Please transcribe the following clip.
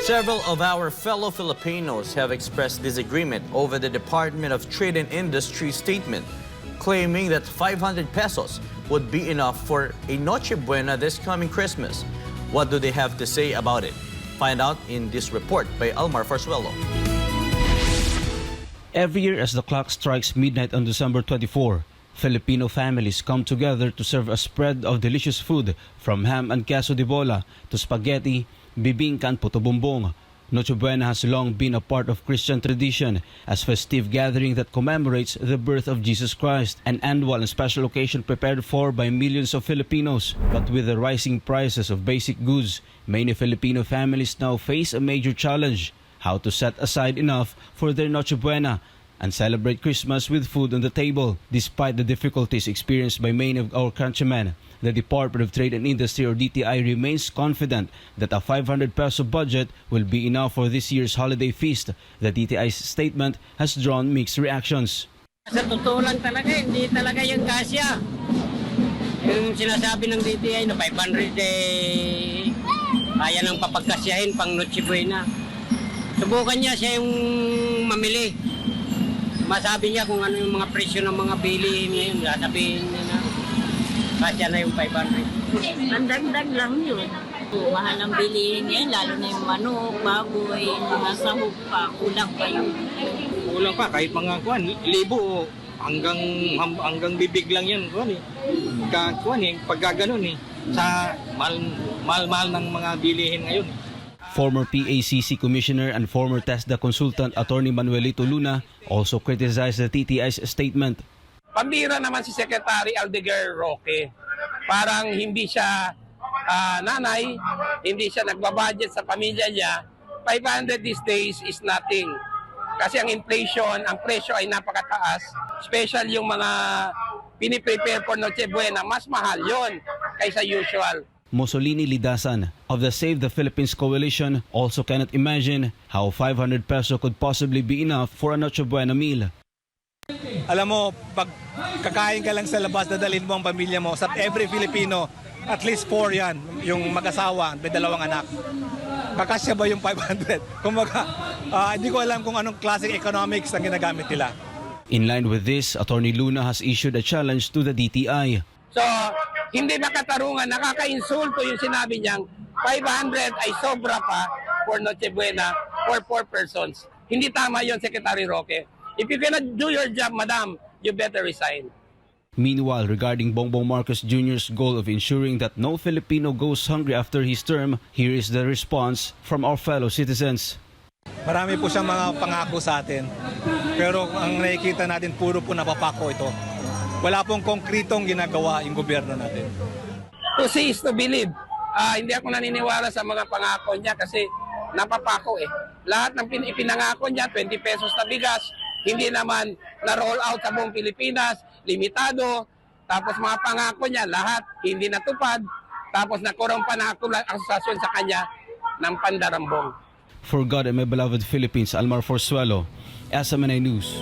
Several of our fellow Filipinos have expressed disagreement over the Department of Trade and Industry statement, claiming that 500 pesos would be enough for a Noche Buena this coming Christmas. What do they have to say about it? Find out in this report by Almar Farsuelo. Every year as the clock strikes midnight on December 24, Filipino families come together to serve a spread of delicious food from ham and queso de bola to spaghetti, bibingka and puto bumbong. Noche Buena has long been a part of Christian tradition as festive gathering that commemorates the birth of Jesus Christ, an annual and special occasion prepared for by millions of Filipinos. But with the rising prices of basic goods, many Filipino families now face a major challenge: how to set aside enough for their Noche Buena and celebrate Christmas with food on the table. Despite the difficulties experienced by many of our countrymen, the Department of Trade and Industry or DTI remains confident that a 500 peso budget will be enough for this year's holiday feast. The DTI's statement has drawn mixed reactions. Sa totoo lang talaga, hindi talaga yung kasya. Yung sinasabi ng DTI na 500 kaya nang papagkasyahin pang Noche Buena. Subukan niya siya yung mamili. Masabi niya kung ano yung mga presyo ng mga bilihin ngayon. Sasabihin niya na kasya na yung 500. Ang dagdag lang yun. Mahal ang bilihin ngayon, lalo na yung manok, baboy, mga sahog pa, kulang pa yun. Kulang pa, kahit mga kuwan, libo hanggang bibig lang yan. Kuwan pagka ganun sa mahal ng mga bilihin ngayon. Former PACC Commissioner and former TESDA consultant Attorney Manuelito Luna also criticized the TTI's statement. Pambira naman si Secretary Aldeguer Roque. Parang hindi siya nanay, hindi siya nagbabudget sa pamilya niya. 500 these days is nothing. Kasi ang inflation, ang presyo ay napakataas. Special yung mga piniprepare for Noche Buena, mas mahal yon kaysa usual. Mussolini Lidasan of the Save the Philippines Coalition also cannot imagine how 500 peso could possibly be enough for a Noche Buena meal. Alam mo, pag kakain ka lang sa labas, dadalhin mo ang pamilya mo. Sa every Filipino, at least 4 yan, yung mag-asawa, may 2 anak. Kakasya ba yung 500? Kumbaga, hindi ko alam kung anong classic economics ang ginagamit nila. In line with this, Attorney Luna has issued a challenge to the DTI. So, hindi makatarungan, nakaka-insulto yung sinabi niyang 500 ay sobra pa for Noche Buena for 4 persons. Hindi tama yon, Secretary Roque. If you cannot do your job, madam, you better resign. Meanwhile, regarding Bongbong Marcos Jr.'s goal of ensuring that no Filipino goes hungry after his term, here is the response from our fellow citizens. Marami po siyang mga pangako sa atin. Pero ang nakikita natin, puro po napapako ito. Wala pong konkretong ginagawa yung gobyerno natin. To see is to believe. Hindi ako naniniwala sa mga pangako niya kasi napapako eh. Lahat ng ipinangako niya, 20 pesos na bigas, hindi naman na-roll out sa buong Pilipinas, limitado. Tapos mga pangako niya, lahat hindi natupad. Tapos nakurong pa na akusasyon sa kanya ng pandarambong. For God and my beloved Philippines, Almar Farsuelo, SMNA News.